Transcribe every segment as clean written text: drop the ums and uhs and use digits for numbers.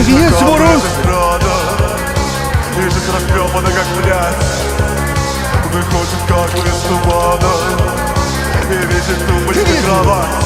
Другие сворот! Лежит растрепана, как пляс. Выходит, как из тумана, и видит тумбочка кровать.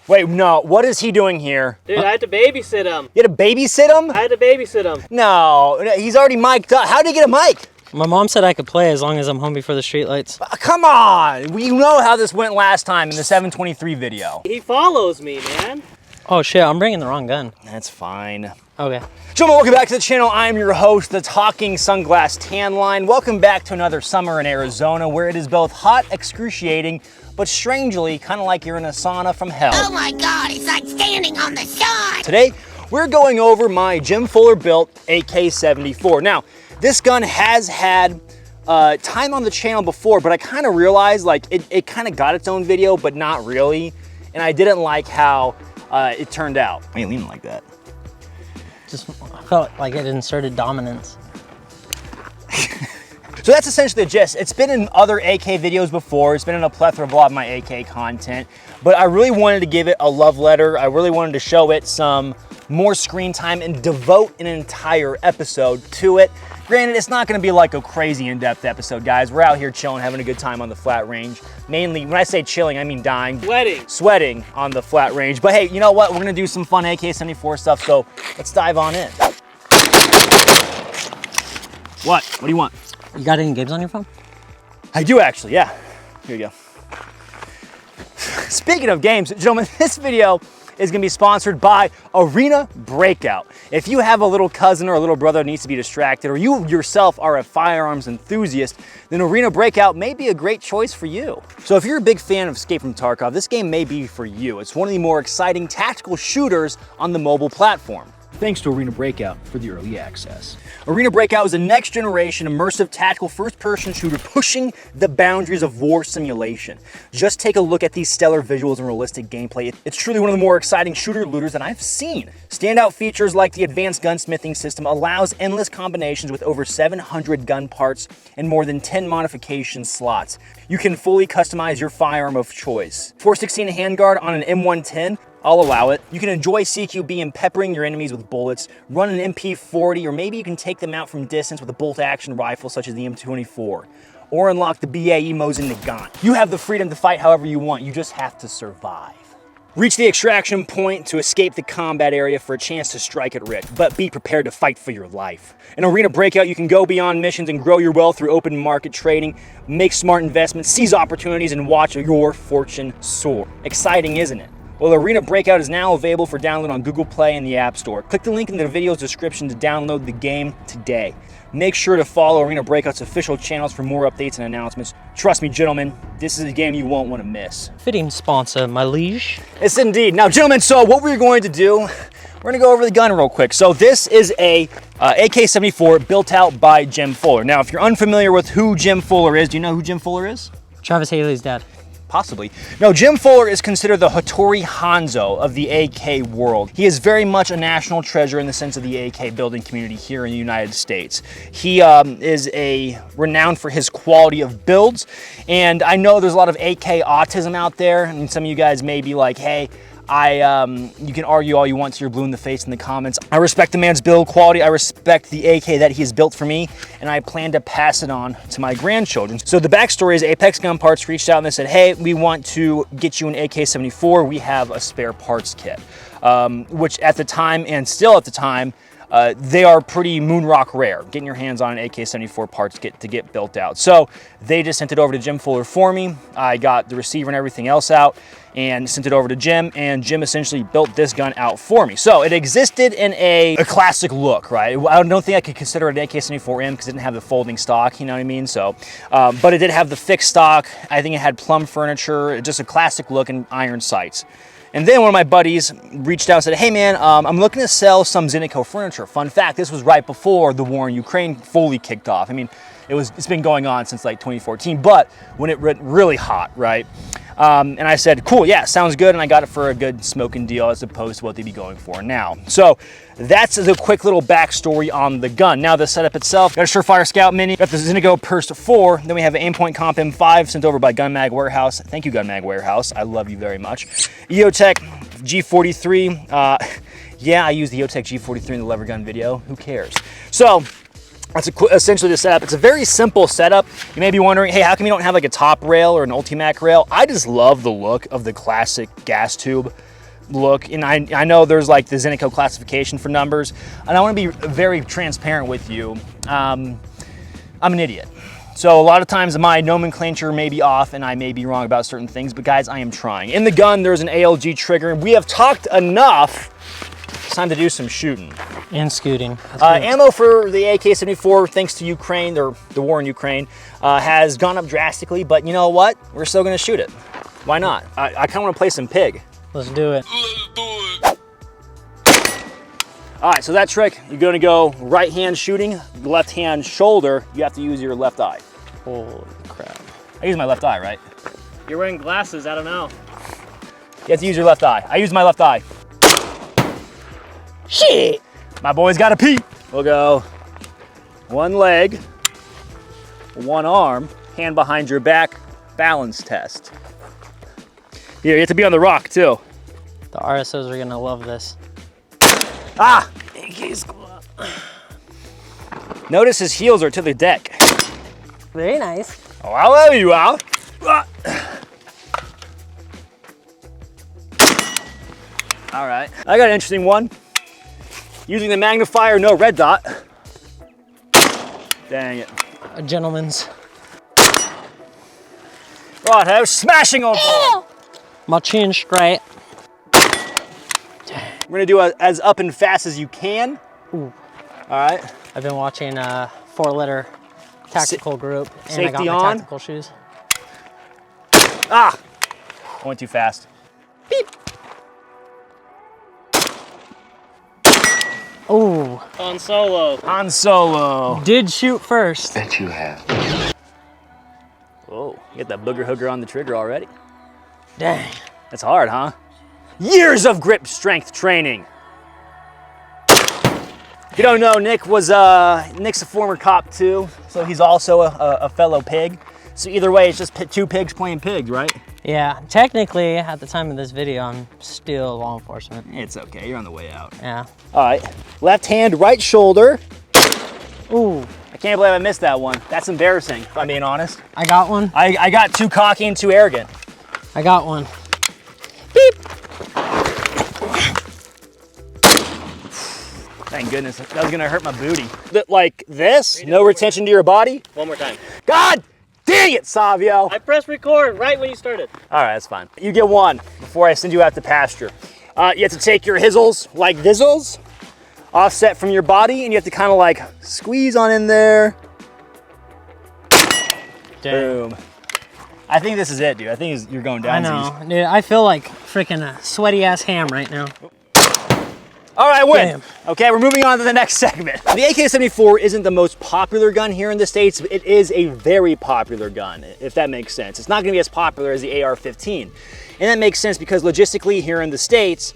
Wait, no, what is he doing here? Dude, I had to babysit him. You had to babysit him? I had to babysit him. No, he's already mic'd up. How did he get a mic? My mom said I could play as long as I'm home before the streetlights. Come on! We know how this went last time in the 723 video. He follows me, man. Oh shit, I'm bringing the wrong gun. That's fine. Okay. Gentlemen, welcome back to the channel. I am your host, the Talking Sunglass Tan Line. Welcome back to another summer in Arizona where it is both hot, excruciating, but strangely, kind of like you're in a sauna from hell. Oh my God, it's like standing on the sun. Today, we're going over my Jim Fuller built AK-74. Now, this gun has had time on the channel before, but I kind of realized like it kind of got its own video, but not really. And I didn't like how it turned out. Why are you leaning like that? Just felt like it inserted dominance. So that's essentially the gist. It's been in other AK videos before. It's been in a plethora of a lot of my AK content, but I really wanted to give it a love letter. I really wanted to show it some more screen time and devote an entire episode to it. Granted, it's not gonna be like a crazy in-depth episode, guys. We're out here chilling, having a good time on the flat range. Mainly, when I say chilling, I mean dying. Sweating on the flat range. But hey, you know what? We're gonna do some fun AK-74 stuff, so let's dive on in. What? What do you want? You got any games on your phone? I do actually, yeah. Here you go. Speaking of games, gentlemen, this video is gonna be sponsored by Arena Breakout. If you have a little cousin or a little brother that needs to be distracted, or you yourself are a firearms enthusiast, then Arena Breakout may be a great choice for you. So if you're a big fan of Escape from Tarkov, this game may be for you. It's one of the more exciting tactical shooters on the mobile platform. Thanks to Arena Breakout for the early access. Arena Breakout is a next-generation immersive tactical first-person shooter pushing the boundaries of war simulation. Just take a look at these stellar visuals and realistic gameplay. It's truly one of the more exciting shooter-looters that I've seen. Standout features like the advanced gunsmithing system allows endless combinations with over 700 gun parts and more than 10 modification slots. You can fully customize your firearm of choice. 416 handguard on an M110, I'll allow it. You can enjoy CQB and peppering your enemies with bullets, run an MP40, or maybe you can take them out from distance with a bolt-action rifle such as the M24, or unlock the BAE Mosin Nagant. You have the freedom to fight however you want, you just have to survive. Reach the extraction point to escape the combat area for a chance to strike it rich, but be prepared to fight for your life. In Arena Breakout, you can go beyond missions and grow your wealth through open market trading, make smart investments, seize opportunities, and watch your fortune soar. Exciting, isn't it? Well, Arena Breakout is now available for download on Google Play and the App Store. Click the link in the video's description to download the game today. Make sure to follow Arena Breakout's official channels for more updates and announcements. Trust me, gentlemen, this is a game you won't want to miss. Fitting sponsor, my liege. Yes, indeed. Now, gentlemen, so what we're going to do, we're going to go over the gun real quick. So this is a AK-74 built out by Jim Fuller. Now, if you're unfamiliar with who Jim Fuller is, do you know who Jim Fuller is? Travis Haley's dad. Possibly. No, Jim Fuller is considered the Hattori Hanzo of the AK world. He is very much a national treasure in the sense of the AK building community here in the United States. He is renowned for his quality of builds, and I know there's a lot of AK autism out there, and some of you guys may be like, hey, you can argue all you want till you're blue in the face in the comments. I respect the man's build quality. I respect the AK that he has built for me, and I plan to pass it on to my grandchildren. So the backstory is Apex Gun Parts reached out and they said, hey, we want to get you an AK-74. We have a spare parts kit, which at the time and still at the time, they are pretty moonrock rare. Getting your hands on an AK-74 parts kit to get built out. So they just sent it over to Jim Fuller for me. I got the receiver and everything else out and sent it over to Jim, and Jim essentially built this gun out for me. So it existed in a classic look, right? I don't think I could consider it an AK-74M because it didn't have the folding stock, you know what I mean? So, but it did have the fixed stock. I think it had plum furniture, just a classic look and iron sights. And then one of my buddies reached out and said, hey man, I'm looking to sell some Zydeco furniture. Fun fact, this was right before the war in Ukraine fully kicked off. I mean, it's been going on since like 2014, but when it went really hot, right? And I said, cool, yeah, sounds good. And I got it for a good smoking deal as opposed to what they'd be going for now. So that's the quick little backstory on the gun. Now the setup itself, got a Surefire Scout Mini, got the Zynico Purse 4, then we have an Aimpoint Comp M5 sent over by Gun Mag Warehouse. Thank you, Gun Mag Warehouse. I love you very much. EOTech G43. Yeah, I used the EOTech G43 in the lever gun video. Who cares? So that's essentially the setup. It's a very simple setup. You may be wondering, hey, how come you don't have like a top rail or an Ultimac rail? I just love the look of the classic gas tube look. And I know there's like the Zynico classification for numbers. And I want to be very transparent with you. I'm an idiot. So a lot of times my nomenclature may be off and I may be wrong about certain things, but guys, I am trying. In the gun, there's an ALG trigger. We have talked enough. It's time to do some shooting. And scooting. Ammo for the AK-74, thanks to Ukraine, or the war in Ukraine, has gone up drastically, but you know what? We're still gonna shoot it. Why not? I kinda wanna play some pig. Let's do it. All right, so that trick, you're gonna go right hand shooting, left hand shoulder, you have to use your left eye. Holy crap. I use my left eye, right? You're wearing glasses, I don't know. You have to use your left eye. I use my left eye. Shit! My boy's got a pee. We'll go one leg, one arm, hand behind your back, balance test. Here, you have to be on the rock too. The RSOs are gonna love this. Ah! Notice his heels are to the deck. Very nice. Oh, I love you, Al. All right, I got an interesting one. Using the magnifier, no red dot. Dang it. A gentleman's. Right, smashing on board. My chin straight. We're gonna do as up and fast as you can. Ooh. All right. I've been watching a 4-letter tactical group, and I Safety got my on. tactical shoes. Ah! I went too fast. Beep. Ooh. Han Solo. Han Solo. Did shoot first. Bet you have. Oh, you got that booger hooker on the trigger already. Dang. That's hard, huh? Years of grip strength training. If you don't know, Nick's a former cop too, so he's also a fellow pig. So either way, it's just two pigs playing pigs, right? Yeah, technically, at the time of this video, I'm still law enforcement. It's okay, you're on the way out. Yeah. All right, left hand, right shoulder. Ooh. I can't believe I missed that one. That's embarrassing, if I'm being honest. I got one. I got too cocky and too arrogant. I got one. Thank goodness, that was gonna hurt my booty. Like this, no retention to your body. One more time. God dang it, Savio. I pressed record right when you started. All right, that's fine. You get one before I send you out to pasture. You have to take your hizzles like thizzles, offset from your body, and you have to kind of like squeeze on in there. Dang. Boom. I think this is it, dude. I think you're going I down. know. Dude, I feel like freaking a sweaty ass ham right now. All right, I win. Damn. Okay, we're moving on to the next segment. The AK-74 isn't the most popular gun here in the States, but it is a very popular gun, if that makes sense. It's not gonna be as popular as the AR-15. And that makes sense because logistically here in the States,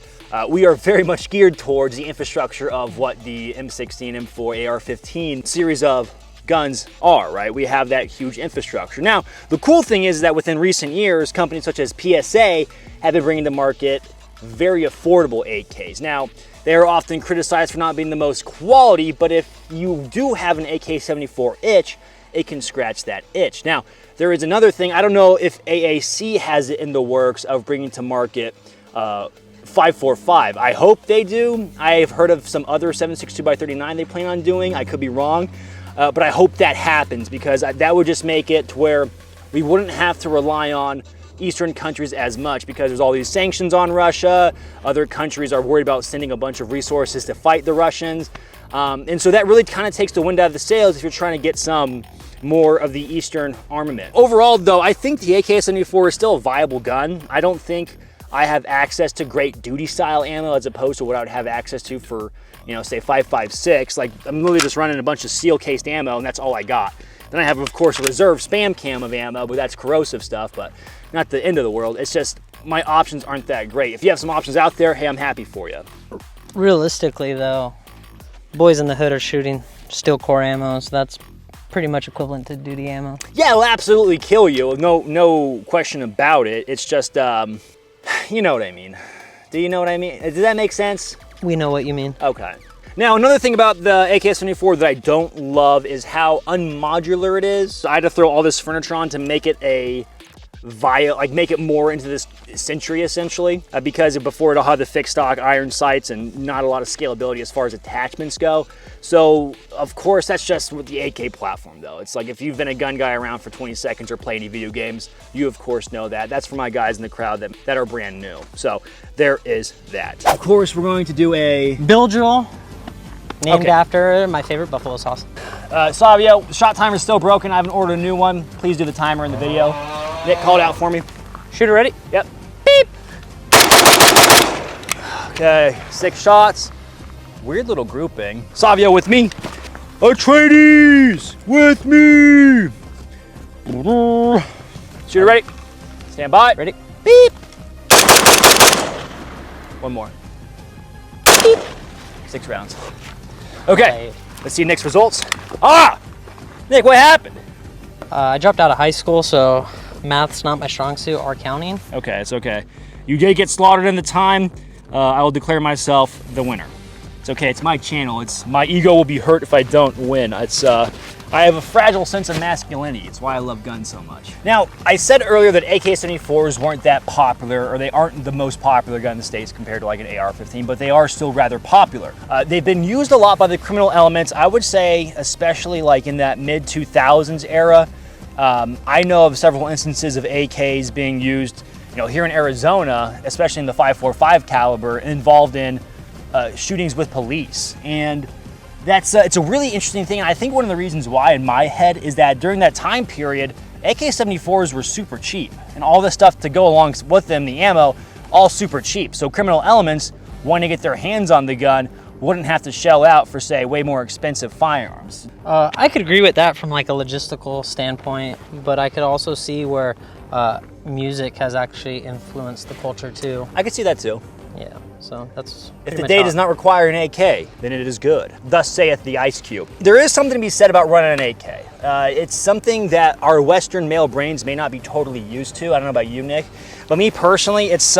we are very much geared towards the infrastructure of what the M16, M4, AR-15 series of guns are, right? We have that huge infrastructure. Now, the cool thing is that within recent years, companies such as PSA have been bringing to market very affordable AKs. Now, they are often criticized for not being the most quality, but if you do have an AK-74 itch, it can scratch that itch. Now, there is another thing. I don't know if AAC has it in the works of bringing to market 545. I hope they do. I've heard of some other 7.62x39 they plan on doing. I could be wrong, but I hope that happens because that would just make it to where we wouldn't have to rely on Eastern countries as much because there's all these sanctions on Russia. Other countries are worried about sending a bunch of resources to fight the Russians. And so that really kind of takes the wind out of the sails if you're trying to get some more of the Eastern armament. Overall though, I think the AK-74 is still a viable gun. I don't think I have access to great duty style ammo as opposed to what I would have access to for, you know, say 5.56. Like I'm literally just running a bunch of seal cased ammo and that's all I got. Then I have, of course, a reserve spam cam of ammo, but that's corrosive stuff, but not the end of the world. It's just my options aren't that great. If you have some options out there, hey, I'm happy for you. Realistically, though, boys in the hood are shooting steel core ammo, so that's pretty much equivalent to duty ammo. Yeah, it'll absolutely kill you. No question about it. It's just, you know what I mean. Do you know what I mean? Does that make sense? We know what you mean. Okay. Now, another thing about the AK-74 that I don't love is how unmodular it is. So I had to throw all this furniture on to make it make it more into this century, essentially, because before it'll have the fixed stock iron sights and not a lot of scalability as far as attachments go. So, of course, that's just with the AK platform, though. It's like if you've been a gun guy around for 20 seconds or play any video games, you, of course, know that. That's for my guys in the crowd that are brand new. So, there is that. Of course, we're going to do a Bill Jewel, named after my favorite buffalo sauce. Savio, the shot timer's still broken. I haven't ordered a new one. Please do the timer in the video. Nick, call it out for me. Shooter ready? Yep. Beep. Okay, 6 shots. Weird little grouping. Savio with me. Atreides with me. Shooter ready. Stand by. Ready? Beep. One more. Beep. 6 rounds. Okay, let's see Nick's results. Ah! Nick, what happened? I dropped out of high school, so math's not my strong suit, or counting. Okay, it's okay. You did get slaughtered in the time. I will declare myself the winner. It's okay, it's my channel. My ego will be hurt if I don't win. I have a fragile sense of masculinity. It's why I love guns so much. Now, I said earlier that AK-74s weren't that popular, or they aren't the most popular gun in the States compared to like an AR-15, but they are still rather popular. They've been used a lot by the criminal elements, I would say, especially like in that mid-2000s era. I know of several instances of AKs being used, here in Arizona, especially in the 5.45 caliber, involved in shootings with police. And it's a really interesting thing. And I think one of the reasons why in my head is that during that time period, AK-74s were super cheap, and all the stuff to go along with them, the ammo, all super cheap. So criminal elements wanting to get their hands on the gun wouldn't have to shell out for, say, way more expensive firearms. I could agree with that from like a logistical standpoint, but I could also see where music has actually influenced the culture too. I could see that too. Yeah, so that's If the day does not require an AK, then it is good. Thus saith the Ice Cube. There is something to be said about running an AK. It's something that our Western male brains may not be totally used to. I don't know about you, Nick, but me personally, it's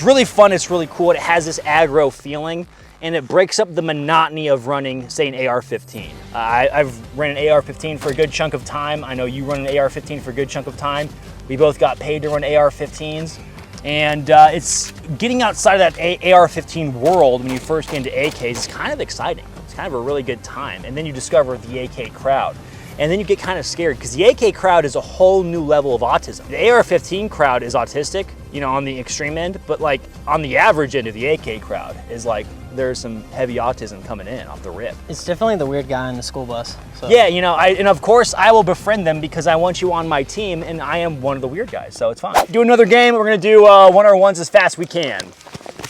really fun. It's really cool. It has this aggro feeling, and it breaks up the monotony of running, say, an AR-15. I've ran an AR-15 for a good chunk of time. I know you run an AR-15 for a good chunk of time. We both got paid to run AR-15s. And it's getting outside of that AR-15 world when you first get into AKs is kind of exciting. It's kind of a really good time. And then you discover the AK crowd. And then you get kind of scared because the AK crowd is a whole new level of autism. The AR-15 crowd is autistic, on the extreme end, but like on the average end of the AK crowd is like there's some heavy autism coming in off the rip. It's definitely the weird guy in the school bus. So. Yeah, and of course I will befriend them because I want you on my team, and I am one of the weird guys, so it's fine. Do another game. We're gonna do 1-on-1s as fast as we can.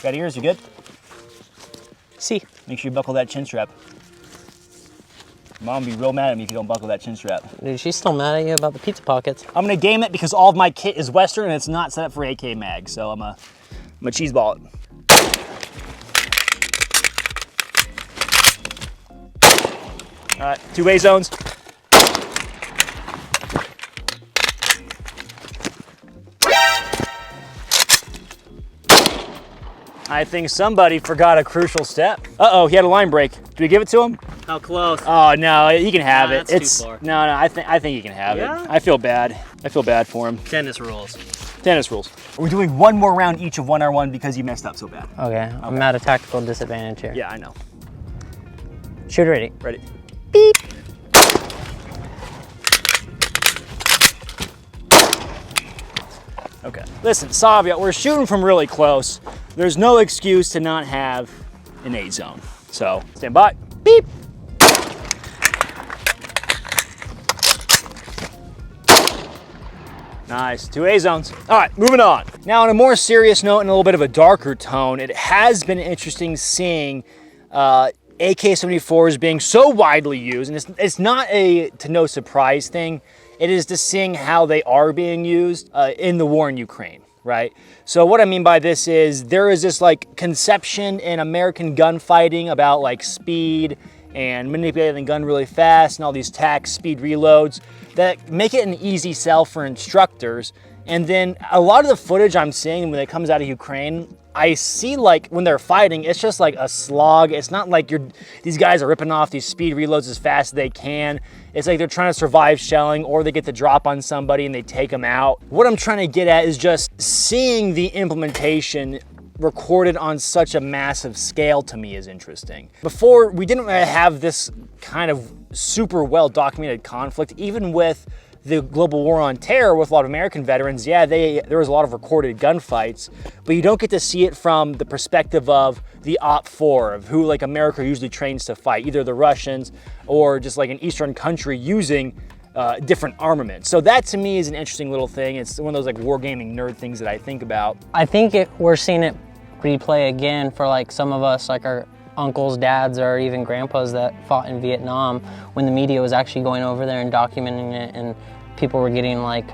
Got ears? You good? See. Make sure you buckle that chin strap. Mom will be real mad at me if you don't buckle that chin strap. Dude, she's still mad at you about the pizza pockets. I'm gonna game it because all of my kit is Western and it's not set up for AK mag, so I'm a cheese ball it. All right, 2 A zones. I think somebody forgot a crucial step. Uh-oh, he had a line break. Do we give it to him? How close? Oh no, he can have it. That's too far. No, I think he can have it. I feel bad. I feel bad for him. Tennis rules. Tennis rules. We're doing one more round each of 1-on-1 because you messed up so bad. Okay, I'm at a tactical disadvantage here. Yeah, I know. Shooter ready. Ready. Beep. Okay. Listen, Savia, we're shooting from really close. There's no excuse to not have an A zone. So, stand by. Beep. Nice, 2 A zones. All right, moving on. Now on a more serious note and a little bit of a darker tone, it has been interesting seeing AK-74s being so widely used, and it's not a to no surprise thing. It is to seeing how they are being used in the war in Ukraine, right? So what I mean by this is there is this like conception in American gunfighting about like speed and manipulating the gun really fast and all these tac speed reloads that make it an easy sell for instructors. And then a lot of the footage I'm seeing when it comes out of Ukraine, I see like when they're fighting, it's just like a slog. It's not like these guys are ripping off these speed reloads as fast as they can. It's like they're trying to survive shelling, or they get the drop on somebody and they take them out. What I'm trying to get at is just seeing the implementation recorded on such a massive scale to me is interesting. Before, we didn't have this kind of super well documented conflict, even with the global war on terror with a lot of American veterans. Yeah, there was a lot of recorded gunfights, but you don't get to see it from the perspective of the Op-4, of who like America usually trains to fight, either the Russians or just like an Eastern country using different armaments. So that to me is an interesting little thing. It's one of those like wargaming nerd things that I think about. I think we're seeing it replay again for like some of us, like our uncles, dads, or even grandpas that fought in Vietnam, when the media was actually going over there and documenting it, and people were getting like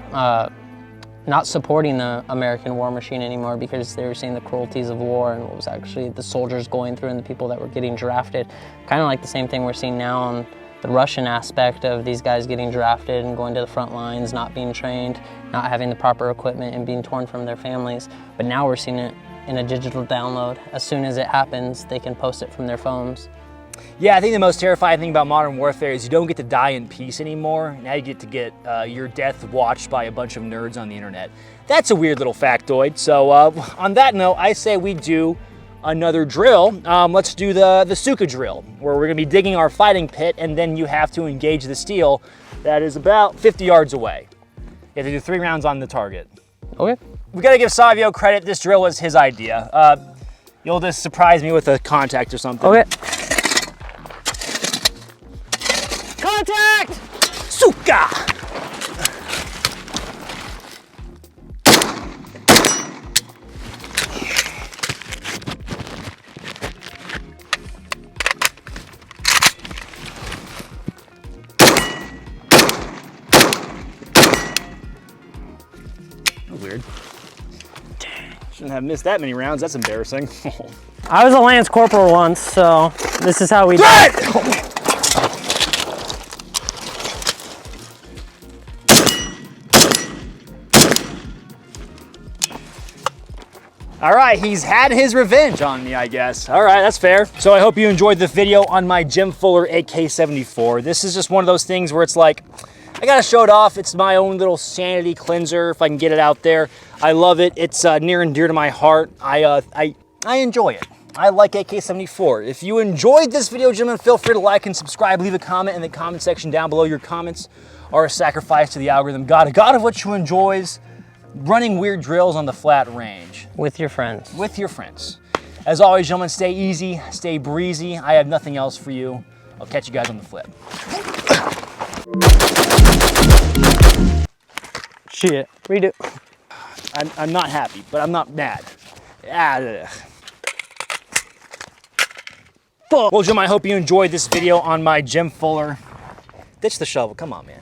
not supporting the American war machine anymore because they were seeing the cruelties of war and what was actually the soldiers going through and the people that were getting drafted. Kind of like the same thing we're seeing now on the Russian aspect of these guys getting drafted and going to the front lines, not being trained, not having the proper equipment, and being torn from their families. But now we're seeing it in a digital download. As soon as it happens, they can post it from their phones. Yeah, I think the most terrifying thing about modern warfare is you don't get to die in peace anymore. Now you get to get your death watched by a bunch of nerds on the internet. That's a weird little factoid. So on that note, I say we do another drill. Let's do the Suka drill, where we're gonna be digging our fighting pit, and then you have to engage the steel that is about 50 yards away. You have to do 3 rounds on the target. Okay. We gotta give Savio credit. This drill was his idea. You'll just surprise me with a contact or something. Okay. Contact! Suka! Weird. Shouldn't have missed that many rounds. That's embarrassing. I was a Lance Corporal once, so this is how we do it. All right, he's had his revenge on me, I guess. All right, that's fair. So I hope you enjoyed the video on my Jim Fuller AK-74. This is just one of those things where it's like, I gotta show it off. It's my own little sanity cleanser, if I can get it out there. I love it. It's near and dear to my heart. I enjoy it. I like AK-74. If you enjoyed this video, gentlemen, feel free to like and subscribe. Leave a comment in the comment section down below. Your comments are a sacrifice to the algorithm. God of what you enjoys running weird drills on the flat range. With your friends. With your friends. As always, gentlemen, stay easy, stay breezy. I have nothing else for you. I'll catch you guys on the flip. Shit. Redo. I'm not happy, but I'm not mad. Well, gentlemen, I hope you enjoyed this video on my Jim Fuller. Ditch the shovel, come on, man.